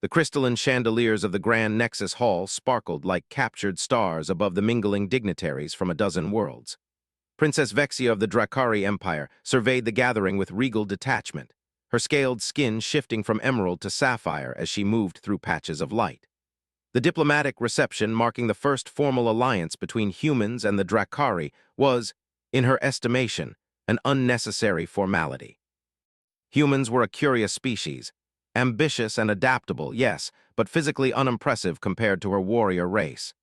The crystalline chandeliers of the Grand Nexus Hall sparkled like captured stars above the mingling dignitaries from a dozen worlds. Princess Vexia of the Drakari Empire surveyed the gathering with regal detachment, her scaled skin shifting from emerald to sapphire as she moved through patches of light. The diplomatic reception marking the first formal alliance between humans and the Drakari was, in her estimation, an unnecessary formality. Humans were a curious species, ambitious and adaptable, yes, but physically unimpressive compared to her warrior race.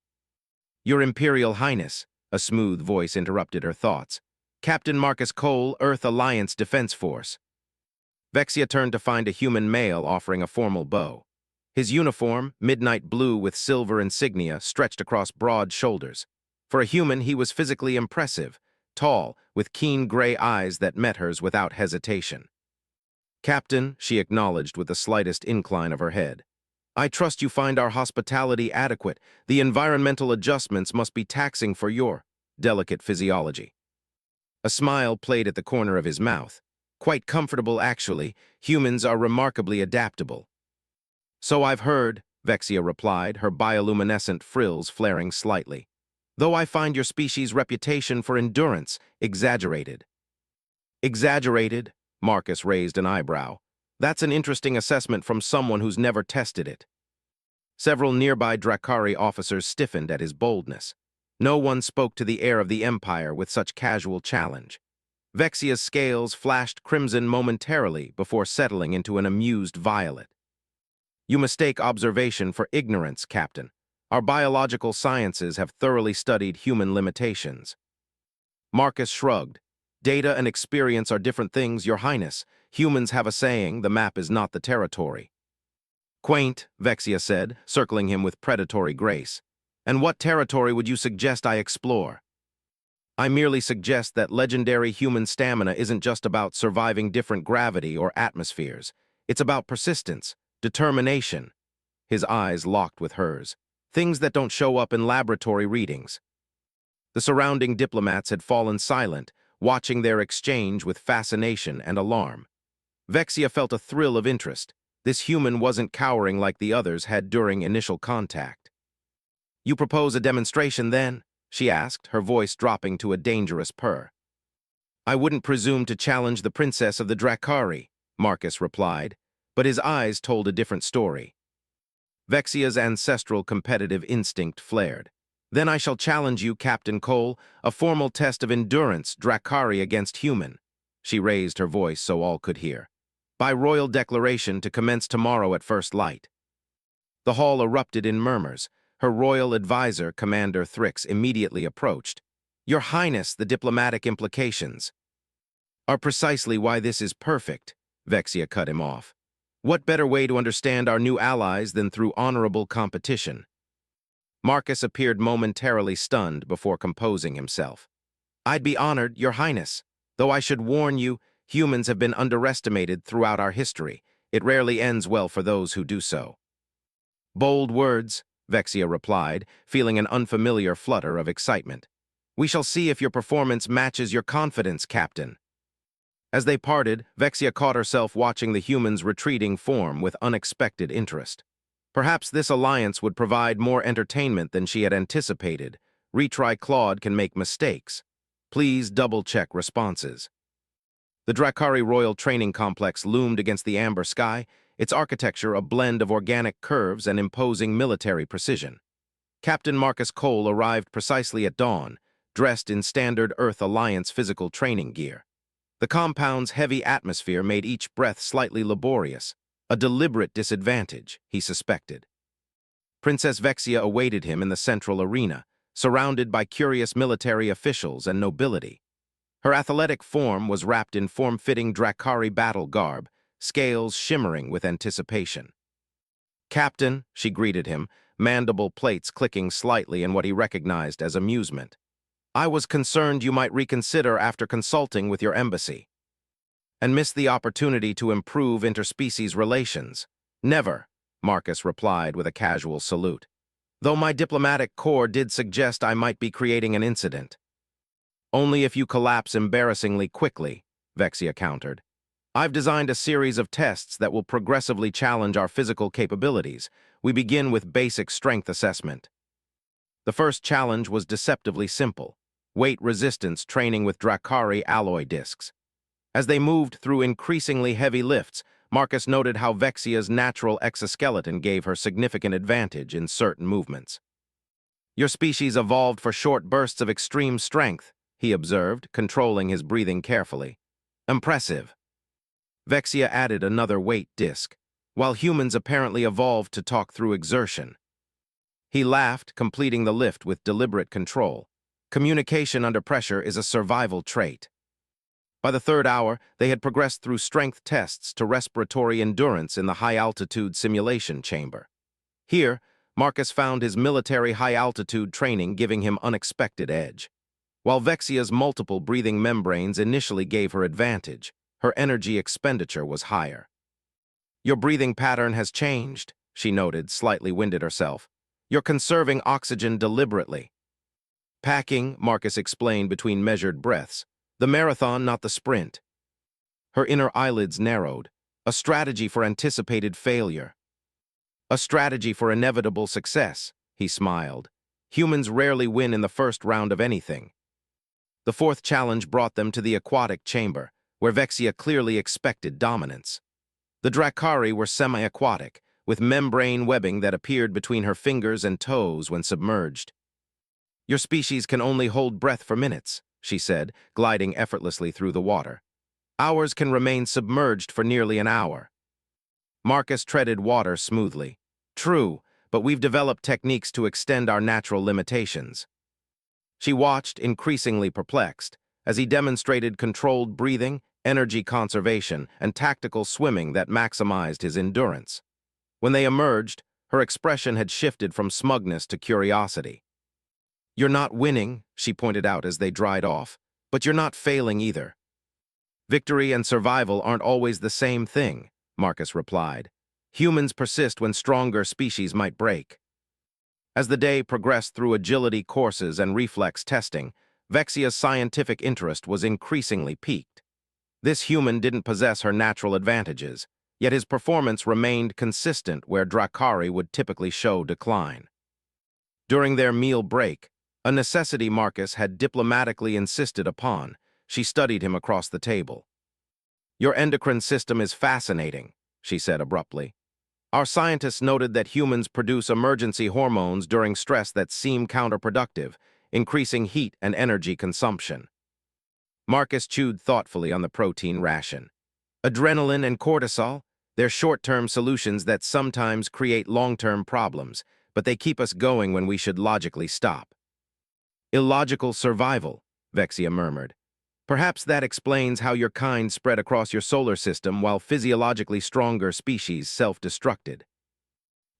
"Your Imperial Highness," a smooth voice interrupted her thoughts. "Captain Marcus Cole, Earth Alliance Defense Force." Vexia turned to find a human male offering a formal bow. His uniform, midnight blue with silver insignia, stretched across broad shoulders. For a human, he was physically impressive, tall, with keen gray eyes that met hers without hesitation. "Captain," she acknowledged with the slightest incline of her head. "I trust you find our hospitality adequate. The environmental adjustments must be taxing for your delicate physiology." A smile played at the corner of his mouth. "Quite comfortable, actually. Humans are remarkably adaptable." "So I've heard," Vexia replied, her bioluminescent frills flaring slightly. "Though I find your species' reputation for endurance exaggerated." "Exaggerated?" Marcus raised an eyebrow. "That's an interesting assessment from someone who's never tested it." Several nearby Drakari officers stiffened at his boldness. No one spoke to the heir of the Empire with such casual challenge. Vexia's scales flashed crimson momentarily before settling into an amused violet. "You mistake observation for ignorance, Captain. Our biological sciences have thoroughly studied human limitations." Marcus shrugged. "Data and experience are different things, Your Highness. Humans have a saying, the map is not the territory." "Quaint," Vexia said, circling him with predatory grace. "And what territory would you suggest I explore?" "I merely suggest that legendary human stamina isn't just about surviving different gravity or atmospheres. It's about persistence, determination." His eyes locked with hers. "Things that don't show up in laboratory readings." The surrounding diplomats had fallen silent, watching their exchange with fascination and alarm. Vexia felt a thrill of interest. This human wasn't cowering like the others had during initial contact. "You propose a demonstration, then?" she asked, her voice dropping to a dangerous purr. "I wouldn't presume to challenge the princess of the Drakari," Marcus replied, but his eyes told a different story. Vexia's ancestral competitive instinct flared. "Then I shall challenge you, Captain Cole, a formal test of endurance, Drakari against human." She raised her voice so all could hear. "By royal declaration to commence tomorrow at first light." The hall erupted in murmurs. Her royal advisor, Commander Thrix, immediately approached. "Your Highness, the diplomatic implications are precisely why this is perfect," Vexia cut him off. "What better way to understand our new allies than through honorable competition?" Marcus appeared momentarily stunned before composing himself. "I'd be honored, Your Highness. Though I should warn you, humans have been underestimated throughout our history. It rarely ends well for those who do so." "Bold words," Vexia replied, feeling an unfamiliar flutter of excitement. "We shall see if your performance matches your confidence, Captain." As they parted, Vexia caught herself watching the humans' retreating form with unexpected interest. Perhaps this alliance would provide more entertainment than she had anticipated. Retry Claude can make mistakes. Please double-check responses. The Drakari Royal Training Complex loomed against the amber sky, its architecture a blend of organic curves and imposing military precision. Captain Marcus Cole arrived precisely at dawn, dressed in standard Earth Alliance physical training gear. The compound's heavy atmosphere made each breath slightly laborious, a deliberate disadvantage, he suspected. Princess Vexia awaited him in the central arena, surrounded by curious military officials and nobility. Her athletic form was wrapped in form-fitting Drakari battle garb, scales shimmering with anticipation. "Captain," she greeted him, mandible plates clicking slightly in what he recognized as amusement. "I was concerned you might reconsider after consulting with your embassy and miss the opportunity to improve interspecies relations." "Never," Marcus replied with a casual salute, "though my diplomatic corps did suggest I might be creating an incident." "Only if you collapse embarrassingly quickly," Vexia countered. I've designed a series of tests that will progressively challenge our physical capabilities. We begin with basic strength assessment. The first challenge was deceptively simple: weight resistance training with Dracari alloy discs. As they moved through increasingly heavy lifts, Marcus noted how Vexia's natural exoskeleton gave her significant advantage in certain movements. Your species evolved for short bursts of extreme strength, he observed, controlling his breathing carefully. Impressive. Vexia added another weight disc, while humans apparently evolved to talk through exertion. He laughed, completing the lift with deliberate control. Communication under pressure is a survival trait. By the third hour, they had progressed through strength tests to respiratory endurance in the high-altitude simulation chamber. Here, Marcus found his military high-altitude training giving him unexpected edge. While Vexia's multiple breathing membranes initially gave her advantage, her energy expenditure was higher. Your breathing pattern has changed, she noted, slightly winded herself. You're conserving oxygen deliberately. Packing, Marcus explained between measured breaths. The marathon, not the sprint. Her inner eyelids narrowed. A strategy for anticipated failure. A strategy for inevitable success, he smiled. Humans rarely win in the first round of anything. The fourth challenge brought them to the aquatic chamber, where Vexia clearly expected dominance. The Dracari were semi-aquatic, with membrane webbing that appeared between her fingers and toes when submerged. Your species can only hold breath for minutes, she said, gliding effortlessly through the water. Ours can remain submerged for nearly an hour. Marcus treaded water smoothly. True, but we've developed techniques to extend our natural limitations. She watched, increasingly perplexed, as he demonstrated controlled breathing, energy conservation, and tactical swimming that maximized his endurance. When they emerged, her expression had shifted from smugness to curiosity. You're not winning, she pointed out as they dried off, but you're not failing either. Victory and survival aren't always the same thing, Marcus replied. Humans persist when stronger species might break. As the day progressed through agility courses and reflex testing, Vexia's scientific interest was increasingly piqued. This human didn't possess her natural advantages, yet his performance remained consistent where Dracari would typically show decline. During their meal break, a necessity Marcus had diplomatically insisted upon, she studied him across the table. Your endocrine system is fascinating, she said abruptly. Our scientists noted that humans produce emergency hormones during stress that seem counterproductive, increasing heat and energy consumption. Marcus chewed thoughtfully on the protein ration. Adrenaline and cortisol, they're short-term solutions that sometimes create long-term problems, but they keep us going when we should logically stop. Illogical survival, Vexia murmured. Perhaps that explains how your kind spread across your solar system while physiologically stronger species self-destructed.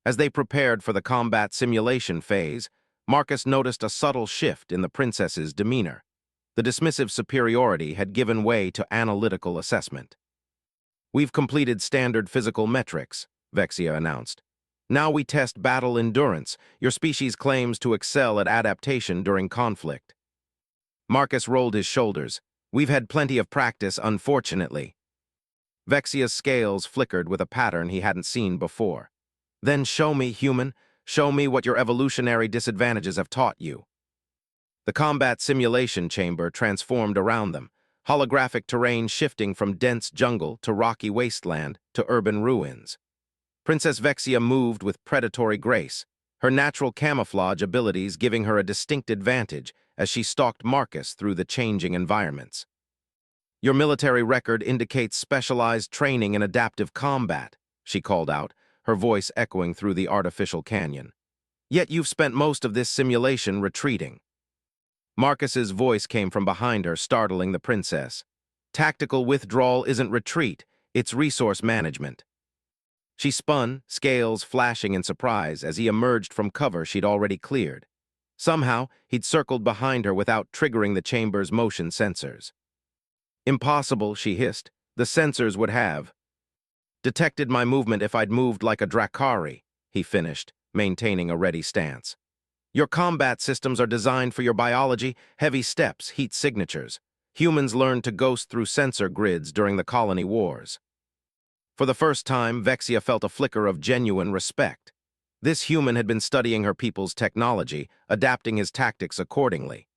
As they prepared for the combat simulation phase, Marcus noticed a subtle shift in the princess's demeanor. The dismissive superiority had given way to analytical assessment. We've completed standard physical metrics, Vexia announced. Now we test battle endurance. Your species claims to excel at adaptation during conflict. Marcus rolled his shoulders. We've had plenty of practice, unfortunately. Vexia's scales flickered with a pattern he hadn't seen before. Then show me, human. Show me what your evolutionary disadvantages have taught you. The combat simulation chamber transformed around them, holographic terrain shifting from dense jungle to rocky wasteland to urban ruins. Princess Vexia moved with predatory grace, her natural camouflage abilities giving her a distinct advantage as she stalked Marcus through the changing environments. Your military record indicates specialized training in adaptive combat, she called out, her voice echoing through the artificial canyon. Yet you've spent most of this simulation retreating. Marcus's voice came from behind her, startling the princess. Tactical withdrawal isn't retreat, it's resource management. She spun, scales flashing in surprise as he emerged from cover she'd already cleared. Somehow, he'd circled behind her without triggering the chamber's motion sensors. Impossible, she hissed. The sensors would have detected my movement if I'd moved like a Dracari, he finished, maintaining a ready stance. Your combat systems are designed for your biology, heavy steps, heat signatures. humans learned to ghost through sensor grids during the colony wars. For the first time, Vexia felt a flicker of genuine respect. This human had been studying her people's technology, adapting his tactics accordingly.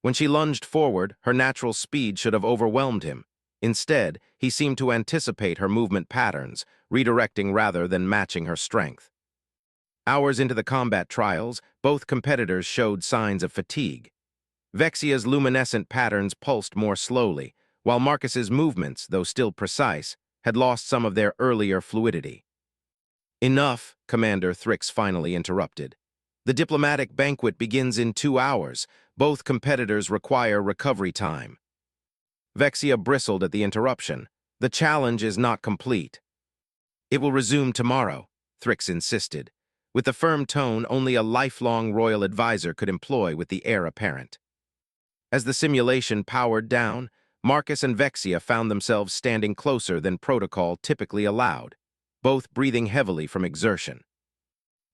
When she lunged forward, her natural speed should have overwhelmed him. Instead, he seemed to anticipate her movement patterns, redirecting rather than matching her strength. Hours into the combat trials, both competitors showed signs of fatigue. Vexia's luminescent patterns pulsed more slowly, while Marcus's movements, though still precise, had lost some of their earlier fluidity. "Enough," Commander Thrix finally interrupted. "The diplomatic banquet begins in 2 hours. Both competitors require recovery time." Vexia bristled at the interruption. "The challenge is not complete." "It will resume tomorrow," Thrix insisted, with the firm tone only a lifelong royal advisor could employ with the heir apparent. As the simulation powered down, Marcus and Vexia found themselves standing closer than protocol typically allowed, both breathing heavily from exertion.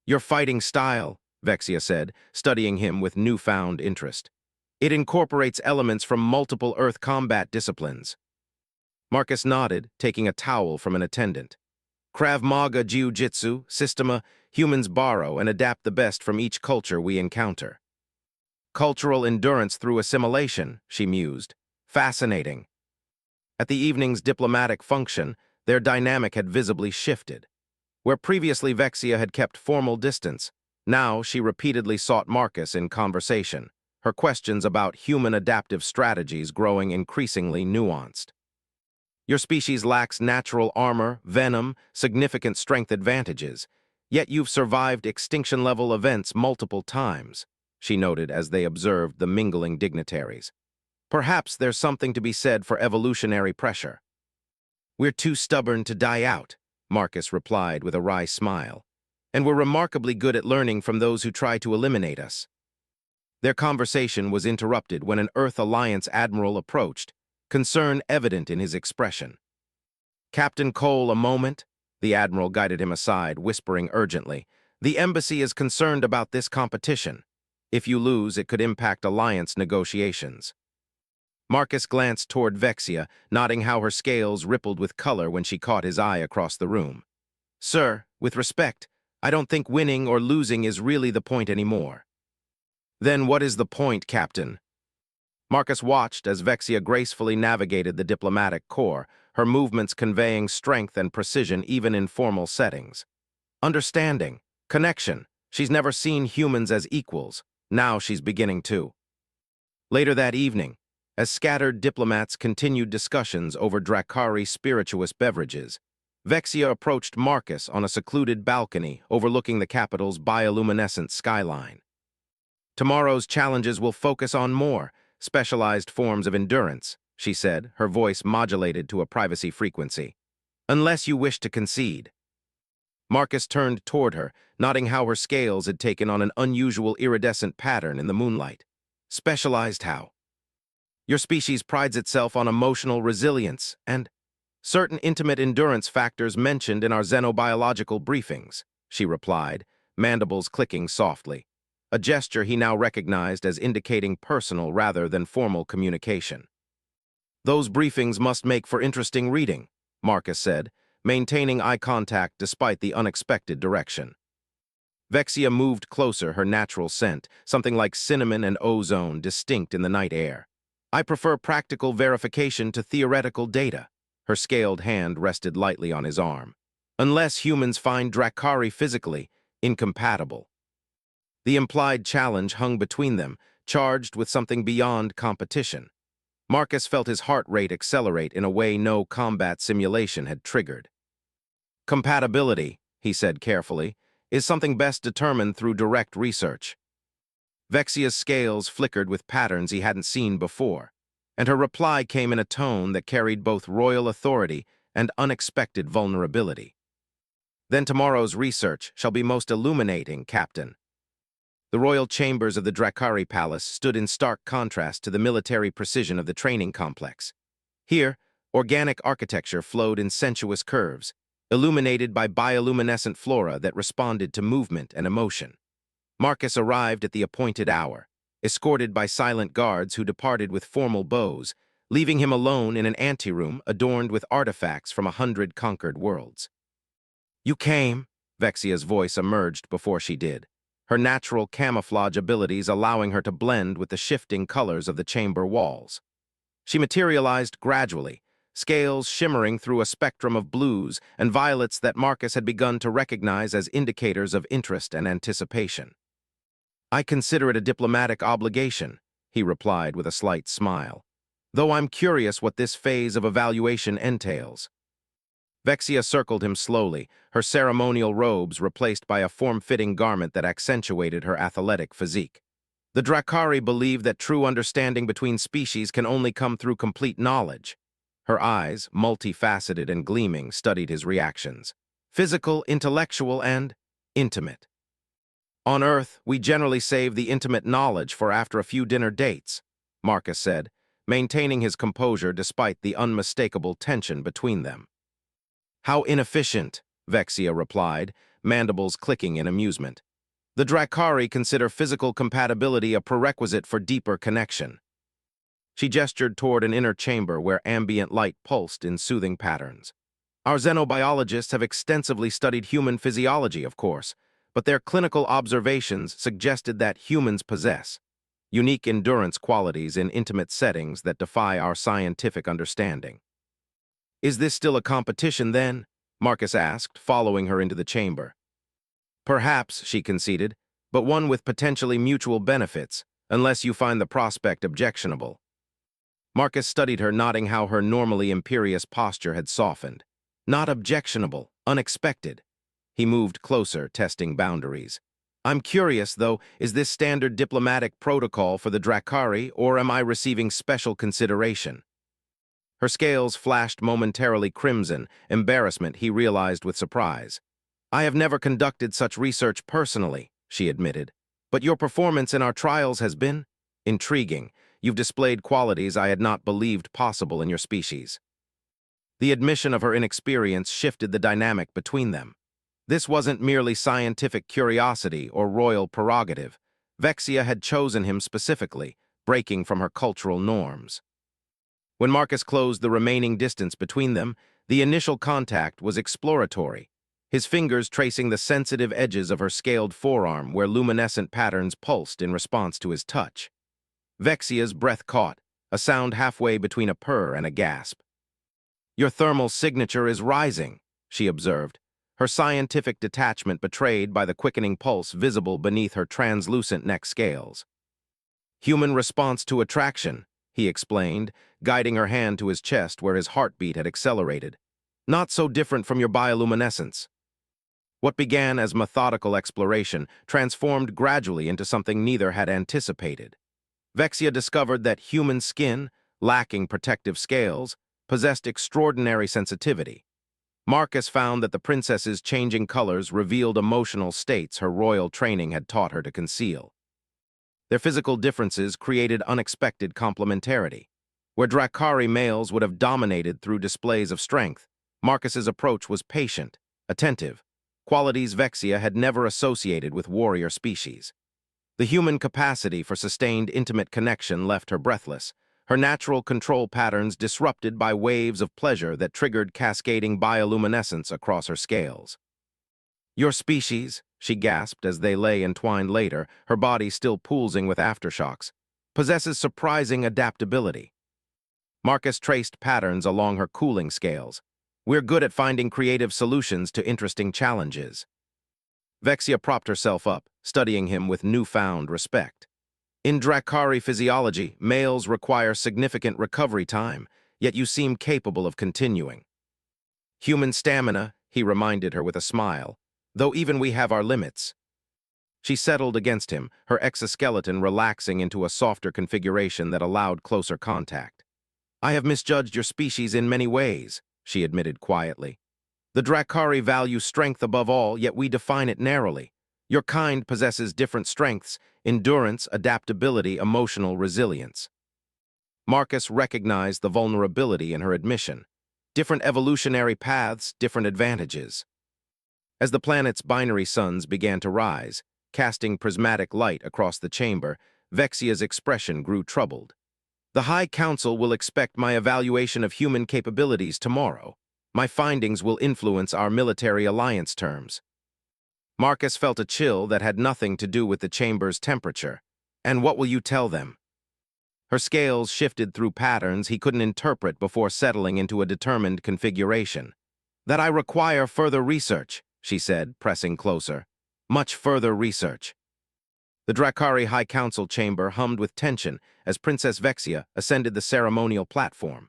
"Your fighting style," Vexia said, studying him with newfound interest. "It incorporates elements from multiple Earth combat disciplines." Marcus nodded, taking a towel from an attendant. "Krav Maga Jiu-Jitsu, Systema, humans borrow and adapt the best from each culture we encounter." "Cultural endurance through assimilation," she mused. "Fascinating." At the evening's diplomatic function, their dynamic had visibly shifted. Where previously Vexia had kept formal distance, now she repeatedly sought Marcus in conversation, her questions about human adaptive strategies growing increasingly nuanced. "Your species lacks natural armor, venom, significant strength advantages, yet you've survived extinction-level events multiple times," she noted as they observed the mingling dignitaries. "Perhaps there's something to be said for evolutionary pressure." "We're too stubborn to die out," Marcus replied with a wry smile, "and we're remarkably good at learning from those who try to eliminate us." Their conversation was interrupted when an Earth Alliance admiral approached, concern evident in his expression. "Captain Cole, a moment?" The admiral guided him aside, whispering urgently. "The embassy is concerned about this competition. If you lose, it could impact alliance negotiations." Marcus glanced toward Vexia, noting how her scales rippled with color when she caught his eye across the room. "Sir, with respect, I don't think winning or losing is really the point anymore." "Then what is the point, Captain?" Marcus watched as Vexia gracefully navigated the diplomatic corps, her movements conveying strength and precision even in formal settings. "Understanding. Connection. She's never seen humans as equals. Now she's beginning to." Later that evening, as scattered diplomats continued discussions over Dracari spirituous beverages, Vexia approached Marcus on a secluded balcony overlooking the capital's bioluminescent skyline. "Tomorrow's challenges will focus on more specialized forms of endurance," she said, her voice modulated to a privacy frequency. "Unless you wish to concede." Marcus turned toward her, noting how her scales had taken on an unusual iridescent pattern in the moonlight. "Specialized how?" "Your species prides itself on emotional resilience and certain intimate endurance factors mentioned in our xenobiological briefings," she replied, mandibles clicking softly, a gesture he now recognized as indicating personal rather than formal communication. "Those briefings must make for interesting reading," Marcus said, maintaining eye contact despite the unexpected direction. Vexia moved closer, her natural scent, something like cinnamon and ozone distinct in the night air. "I prefer practical verification to theoretical data." Her scaled hand rested lightly on his arm. "Unless humans find Dracari physically incompatible." The implied challenge hung between them, charged with something beyond competition. Marcus felt his heart rate accelerate in a way no combat simulation had triggered. "Compatibility," he said carefully, "is something best determined through direct research." Vexia's scales flickered with patterns he hadn't seen before, and her reply came in a tone that carried both royal authority and unexpected vulnerability. "Then tomorrow's research shall be most illuminating, Captain." The royal chambers of the Dracari Palace stood in stark contrast to the military precision of the training complex. Here, organic architecture flowed in sensuous curves, illuminated by bioluminescent flora that responded to movement and emotion. Marcus arrived at the appointed hour, escorted by silent guards who departed with formal bows, leaving him alone in an anteroom adorned with artifacts from 100 conquered worlds. "You came," Vexia's voice emerged before she did, her natural camouflage abilities allowing her to blend with the shifting colors of the chamber walls. She materialized gradually, scales shimmering through a spectrum of blues and violets that Marcus had begun to recognize as indicators of interest and anticipation. "I consider it a diplomatic obligation," he replied with a slight smile, "though I'm curious what this phase of evaluation entails." Vexia circled him slowly, her ceremonial robes replaced by a form-fitting garment that accentuated her athletic physique. The Dracari believe that true understanding between species can only come through complete knowledge. Her eyes, multifaceted and gleaming, studied his reactions. Physical, intellectual, and intimate. "On Earth, we generally save the intimate knowledge for after a few dinner dates," Marcus said, maintaining his composure despite the unmistakable tension between them. "How inefficient," Vexia replied, mandibles clicking in amusement. "The Dracari consider physical compatibility a prerequisite for deeper connection." She gestured toward an inner chamber where ambient light pulsed in soothing patterns. "Our xenobiologists have extensively studied human physiology, of course, but their clinical observations suggested that humans possess unique endurance qualities in intimate settings that defy our scientific understanding." "Is this still a competition, then?" Marcus asked, following her into the chamber. "Perhaps," she conceded, "but one with potentially mutual benefits, unless you find the prospect objectionable." Marcus studied her, noting how her normally imperious posture had softened. "Not objectionable, unexpected." He moved closer, testing boundaries. "I'm curious, though, is this standard diplomatic protocol for the Dracari, or am I receiving special consideration?" Her scales flashed momentarily crimson, embarrassment he realized with surprise. "I have never conducted such research personally," she admitted, "but your performance in our trials has been intriguing. You've displayed qualities I had not believed possible in your species." The admission of her inexperience shifted the dynamic between them. This wasn't merely scientific curiosity or royal prerogative. Vexia had chosen him specifically, breaking from her cultural norms. When Marcus closed the remaining distance between them, the initial contact was exploratory, his fingers tracing the sensitive edges of her scaled forearm where luminescent patterns pulsed in response to his touch. Vexia's breath caught, a sound halfway between a purr and a gasp. "Your thermal signature is rising," she observed, her scientific detachment betrayed by the quickening pulse visible beneath her translucent neck scales. "Human response to attraction," he explained, guiding her hand to his chest where his heartbeat had accelerated. "Not so different from your bioluminescence." What began as methodical exploration transformed gradually into something neither had anticipated. Vexia discovered that human skin, lacking protective scales, possessed extraordinary sensitivity. Marcus found that the princess's changing colors revealed emotional states her royal training had taught her to conceal. Their physical differences created unexpected complementarity. Where Dracari males would have dominated through displays of strength, Marcus's approach was patient, attentive, qualities Vexia had never associated with warrior species. The human capacity for sustained intimate connection left her breathless, her natural control patterns disrupted by waves of pleasure that triggered cascading bioluminescence across her scales. "Your species," she gasped as they lay entwined later, her body still pulsing with aftershocks, "possesses surprising adaptability." Marcus traced patterns along her cooling scales. "We're good at finding creative solutions to interesting challenges." Vexia propped herself up, studying him with newfound respect. "In Dracari physiology, males require significant recovery time, yet you seem capable of continuing." "Human stamina," he reminded her with a smile, "though even we have our limits." She settled against him, her exoskeleton relaxing into a softer configuration that allowed closer contact. "I have misjudged your species in many ways," she admitted quietly. "The Dracari value strength above all, yet we define it narrowly. Your kind possesses different strengths: endurance, adaptability, emotional resilience." Marcus recognized the vulnerability in her admission. Different evolutionary paths, different advantages. As the planet's binary suns began to rise, casting prismatic light across the chamber, Vexia's expression grew troubled. The High Council will expect my evaluation of human capabilities tomorrow. My findings will influence our military alliance terms. Marcus felt a chill that had nothing to do with the chamber's temperature. And what will you tell them? Her scales shifted through patterns he couldn't interpret before settling into a determined configuration. That I require further research, she said, pressing closer. Much further research. The Dracari High Council chamber hummed with tension as Princess Vexia ascended the ceremonial platform.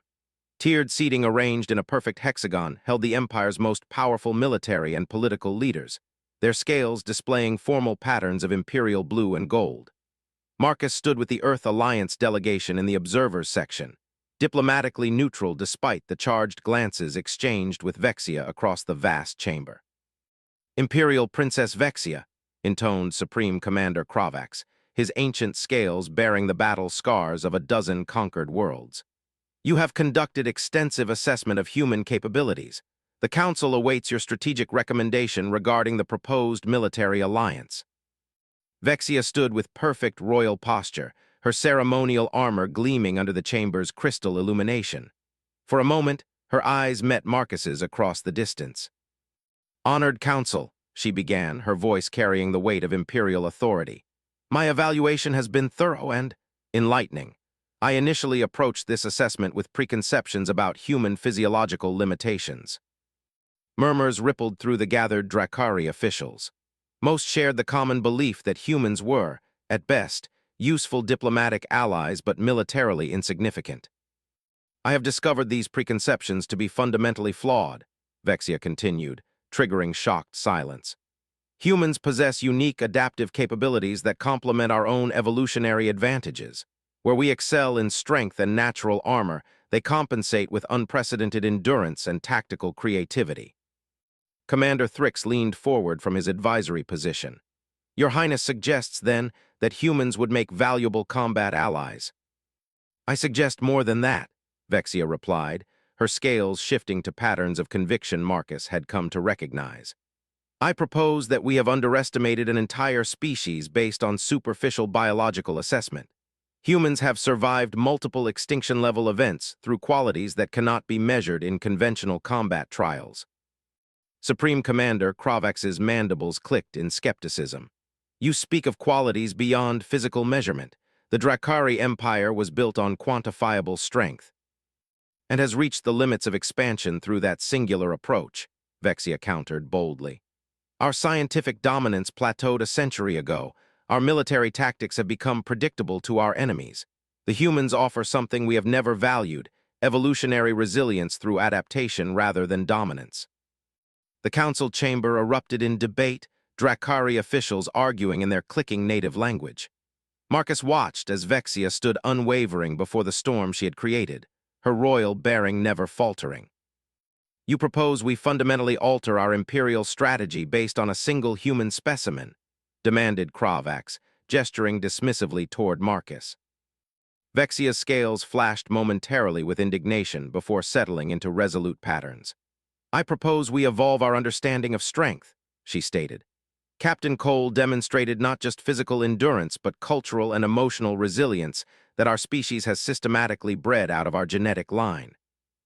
Tiered seating arranged in a perfect hexagon held the Empire's most powerful military and political leaders, their scales displaying formal patterns of imperial blue and gold. Marcus stood with the Earth Alliance delegation in the observers section, diplomatically neutral despite the charged glances exchanged with Vexia across the vast chamber. Imperial Princess Vexia, intoned Supreme Commander Kravax, his ancient scales bearing the battle scars of a dozen conquered worlds. You have conducted extensive assessment of human capabilities. The Council awaits your strategic recommendation regarding the proposed military alliance. Vexia stood with perfect royal posture, her ceremonial armor gleaming under the chamber's crystal illumination. For a moment, her eyes met Marcus's across the distance. Honored Council, she began, her voice carrying the weight of imperial authority. My evaluation has been thorough and enlightening. I initially approached this assessment with preconceptions about human physiological limitations. Murmurs rippled through the gathered Dracari officials. Most shared the common belief that humans were, at best, useful diplomatic allies but militarily insignificant. I have discovered these preconceptions to be fundamentally flawed, Vexia continued, triggering shocked silence. Humans possess unique adaptive capabilities that complement our own evolutionary advantages. Where we excel in strength and natural armor, they compensate with unprecedented endurance and tactical creativity. Commander Thrix leaned forward from his advisory position. Your Highness suggests, then, that humans would make valuable combat allies. I suggest more than that, Vexia replied, her scales shifting to patterns of conviction Marcus had come to recognize. I propose that we have underestimated an entire species based on superficial biological assessment. Humans have survived multiple extinction-level events through qualities that cannot be measured in conventional combat trials. Supreme Commander Kravax's mandibles clicked in skepticism. You speak of qualities beyond physical measurement. The Dracari Empire was built on quantifiable strength and has reached the limits of expansion through that singular approach, Vexia countered boldly. Our scientific dominance plateaued a century ago. Our military tactics have become predictable to our enemies. The humans offer something we have never valued, evolutionary resilience through adaptation rather than dominance. The council chamber erupted in debate, Dracari officials arguing in their clicking native language. Marcus watched as Vexia stood unwavering before the storm she had created, her royal bearing never faltering. You propose we fundamentally alter our imperial strategy based on a single human specimen, demanded Kravax, gesturing dismissively toward Marcus. Vexia's scales flashed momentarily with indignation before settling into resolute patterns. I propose we evolve our understanding of strength, she stated. Captain Cole demonstrated not just physical endurance but cultural and emotional resilience that our species has systematically bred out of our genetic line.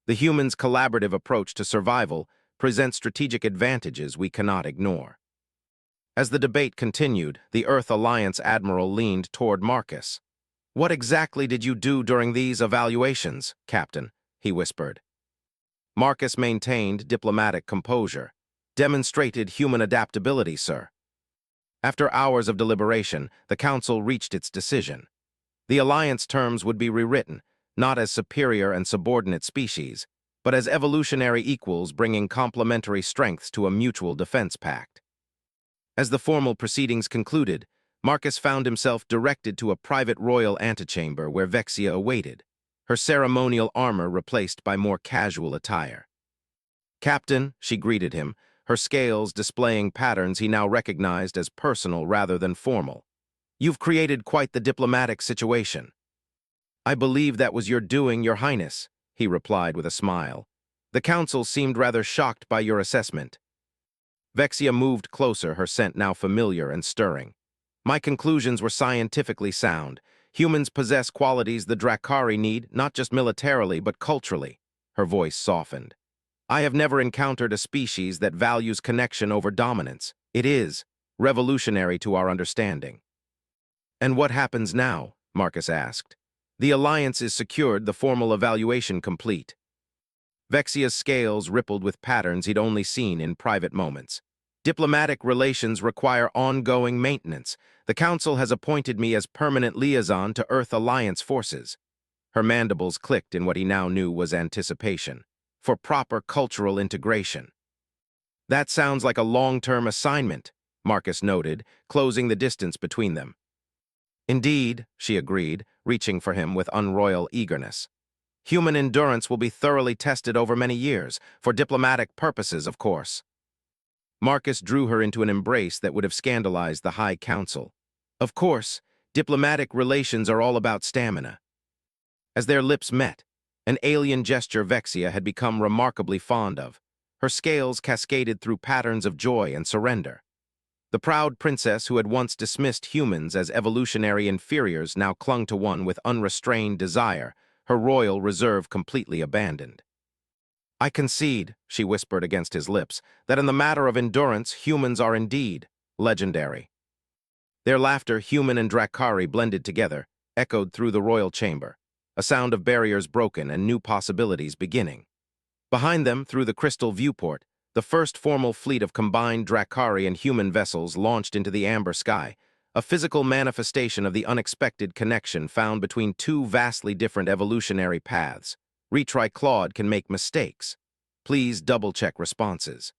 The humans' collaborative approach to survival presents strategic advantages we cannot ignore. As the debate continued, the Earth Alliance Admiral leaned toward Marcus. What exactly did you do during these evaluations, Captain? He whispered. Marcus maintained diplomatic composure. Demonstrated human adaptability, sir. After hours of deliberation, the Council reached its decision. The Alliance terms would be rewritten, not as superior and subordinate species, but as evolutionary equals bringing complementary strengths to a mutual defense pact. As the formal proceedings concluded, Marcus found himself directed to a private royal antechamber where Vexia awaited, her ceremonial armor replaced by more casual attire. Captain, she greeted him, her scales displaying patterns he now recognized as personal rather than formal. You've created quite the diplomatic situation. I believe that was your doing, Your Highness, he replied with a smile. The Council seemed rather shocked by your assessment. Vexia moved closer, her scent now familiar and stirring. My conclusions were scientifically sound. Humans possess qualities the Drakari need, not just militarily, but culturally. Her voice softened. I have never encountered a species that values connection over dominance. It is revolutionary to our understanding. And what happens now? Marcus asked. The alliance is secured, the formal evaluation complete. Vexia's scales rippled with patterns he'd only seen in private moments. Diplomatic relations require ongoing maintenance. The Council has appointed me as permanent liaison to Earth Alliance forces. Her mandibles clicked in what he now knew was anticipation. For proper cultural integration. That sounds like a long-term assignment, Marcus noted, closing the distance between them. Indeed, she agreed, reaching for him with unroyal eagerness. Human endurance will be thoroughly tested over many years, for diplomatic purposes, of course. Marcus drew her into an embrace that would have scandalized the High Council. Of course, diplomatic relations are all about stamina. As their lips met, an alien gesture Vexia had become remarkably fond of. Her scales cascaded through patterns of joy and surrender. The proud princess who had once dismissed humans as evolutionary inferiors now clung to one with unrestrained desire, her royal reserve completely abandoned. I concede, she whispered against his lips, that in the matter of endurance, humans are indeed legendary. Their laughter, human and Drakari blended together, echoed through the royal chamber, a sound of barriers broken and new possibilities beginning. Behind them, through the crystal viewport, the first formal fleet of combined Drakari and human vessels launched into the amber sky, a physical manifestation of the unexpected connection found between two vastly different evolutionary paths. Retry Claude can make mistakes. Please double-check responses.